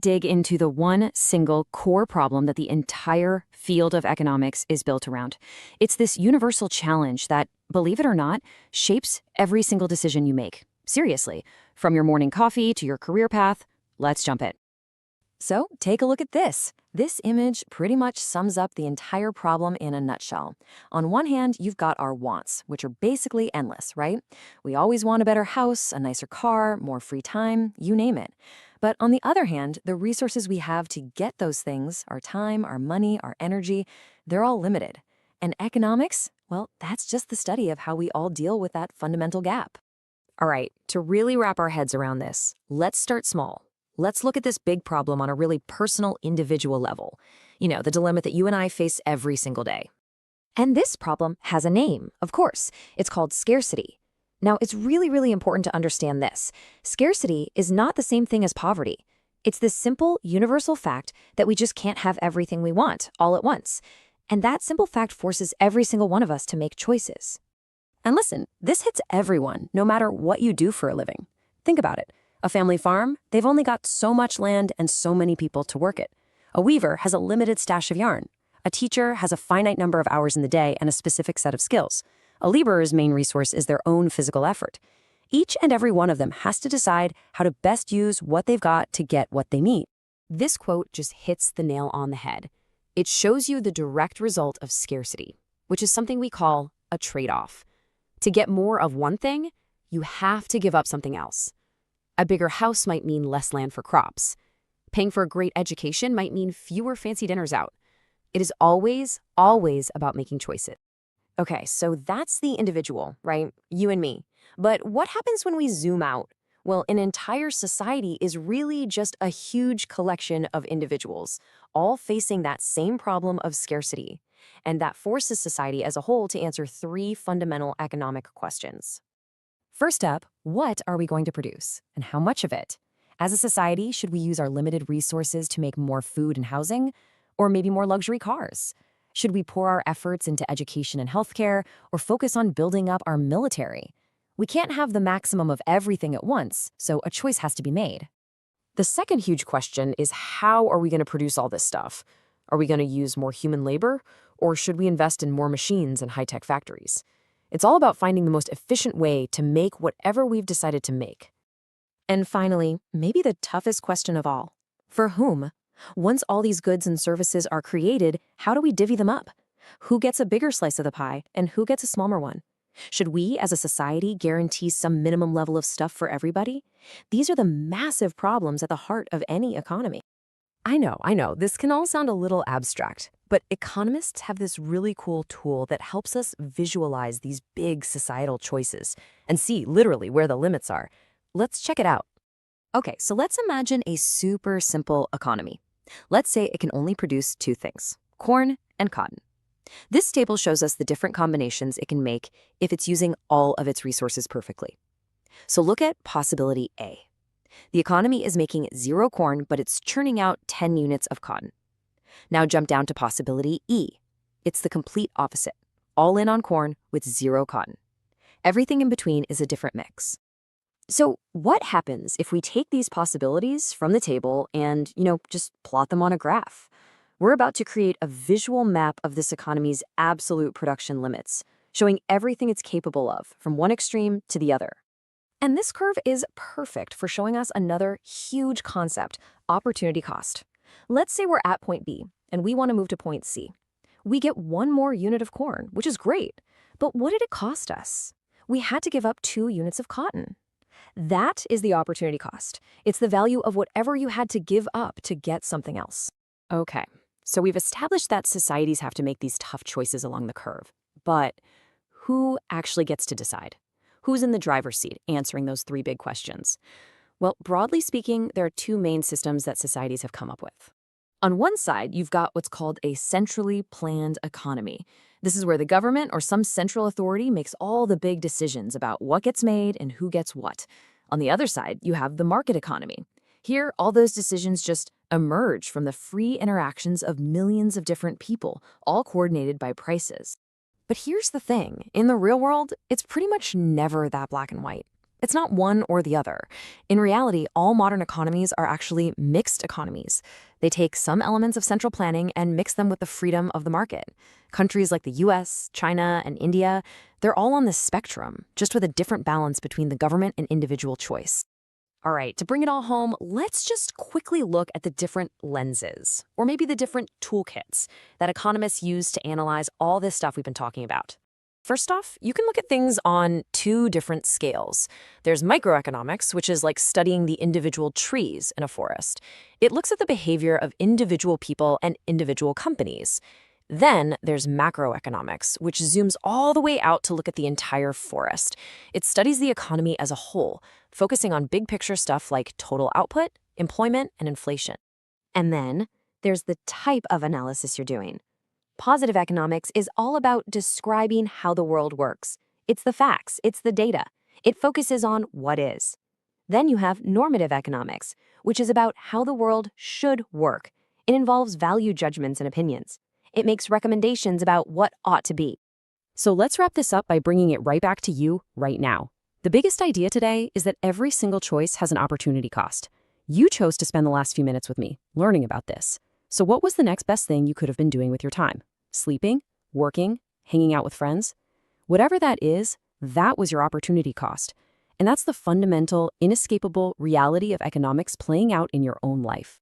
dig into the one single core problem that the entire field of economics is built around. It's this universal challenge that, believe it or not, shapes every single decision you make. Seriously, from your morning coffee to your career path, let's jump in. So take a look at this. This image pretty much sums up the entire problem in a nutshell. On one hand, you've got our wants, which are basically endless, right? We always want a better house, a nicer car, more free time, you name it. But on the other hand, the resources we have to get those things, our time, our money, our energy, they're all limited. And economics, well, that's just the study of how we all deal with that fundamental gap. All right, to really wrap our heads around this, let's start small. Let's look at this big problem on a really personal, individual level. The dilemma that you and I face every single day. And this problem has a name, of course. It's called scarcity. Now, it's really, really important to understand this. Scarcity is not the same thing as poverty. It's this simple, universal fact that we just can't have everything we want all at once. And that simple fact forces every single one of us to make choices. And listen, this hits everyone, no matter what you do for a living. Think about it. A family farm, they've only got so much land and so many people to work it. A weaver has a limited stash of yarn. A teacher has a finite number of hours in the day and a specific set of skills. A laborer's main resource is their own physical effort. Each and every one of them has to decide how to best use what they've got to get what they need. This quote just hits the nail on the head. It shows you the direct result of scarcity, which is something we call a trade-off. To get more of one thing, you have to give up something else. A bigger house might mean less land for crops. Paying for a great education might mean fewer fancy dinners out. It is always, always about making choices. Okay, so that's the individual, right? You and me. But what happens when we zoom out? Well, an entire society is really just a huge collection of individuals, all facing that same problem of scarcity. And that forces society as a whole to answer three fundamental economic questions. First up, what are we going to produce, and how much of it? As a society, should we use our limited resources to make more food and housing, or maybe more luxury cars? Should we pour our efforts into education and healthcare, or focus on building up our military? We can't have the maximum of everything at once, so a choice has to be made. The second huge question is, how are we going to produce all this stuff? Are we going to use more human labor, or should we invest in more machines and high-tech factories? It's all about finding the most efficient way to make whatever we've decided to make. And finally, maybe the toughest question of all. For whom? Once all these goods and services are created, how do we divvy them up? Who gets a bigger slice of the pie, and who gets a smaller one? Should we, as a society, guarantee some minimum level of stuff for everybody? These are the massive problems at the heart of any economy. I know, this can all sound a little abstract, but economists have this really cool tool that helps us visualize these big societal choices and see literally where the limits are. Let's check it out. Okay, so let's imagine a super simple economy. Let's say it can only produce two things, corn and cotton. This table shows us the different combinations it can make if it's using all of its resources perfectly. So look at possibility A. The economy is making 0 corn, but it's churning out 10 units of cotton. Now jump down to possibility E. It's the complete opposite, all in on corn with 0 cotton. Everything in between is a different mix. So what happens if we take these possibilities from the table and, just plot them on a graph? We're about to create a visual map of this economy's absolute production limits, showing everything it's capable of, from one extreme to the other. And this curve is perfect for showing us another huge concept, opportunity cost. Let's say we're at point B, and we want to move to point C. We get 1 more unit of corn, which is great. But what did it cost us? We had to give up 2 units of cotton. That is the opportunity cost. It's the value of whatever you had to give up to get something else. Okay, so we've established that societies have to make these tough choices along the curve. But who actually gets to decide? Who's in the driver's seat answering those 3 big questions? Well, broadly speaking, there are 2 main systems that societies have come up with. On one side, you've got what's called a centrally planned economy. This is where the government or some central authority makes all the big decisions about what gets made and who gets what. On the other side, you have the market economy. Here, all those decisions just emerge from the free interactions of millions of different people, all coordinated by prices. But here's the thing. In the real world, it's pretty much never that black and white. It's not one or the other. In reality, all modern economies are actually mixed economies. They take some elements of central planning and mix them with the freedom of the market. Countries like the US, China, and India, they're all on this spectrum, just with a different balance between the government and individual choice. All right, to bring it all home, let's just quickly look at the different lenses, or maybe the different toolkits that economists use to analyze all this stuff we've been talking about. First off, you can look at things on two different scales. There's microeconomics, which is like studying the individual trees in a forest. It looks at the behavior of individual people and individual companies. Then there's macroeconomics, which zooms all the way out to look at the entire forest. It studies the economy as a whole, focusing on big picture stuff like total output, employment, and inflation. And then there's the type of analysis you're doing. Positive economics is all about describing how the world works. It's the facts, it's the data. It focuses on what is. Then you have normative economics, which is about how the world should work. It involves value judgments and opinions. It makes recommendations about what ought to be. So let's wrap this up by bringing it right back to you right now. The biggest idea today is that every single choice has an opportunity cost. You chose to spend the last few minutes with me learning about this. So what was the next best thing you could have been doing with your time? Sleeping? Working? Hanging out with friends? Whatever that is, that was your opportunity cost. And that's the fundamental, inescapable reality of economics playing out in your own life.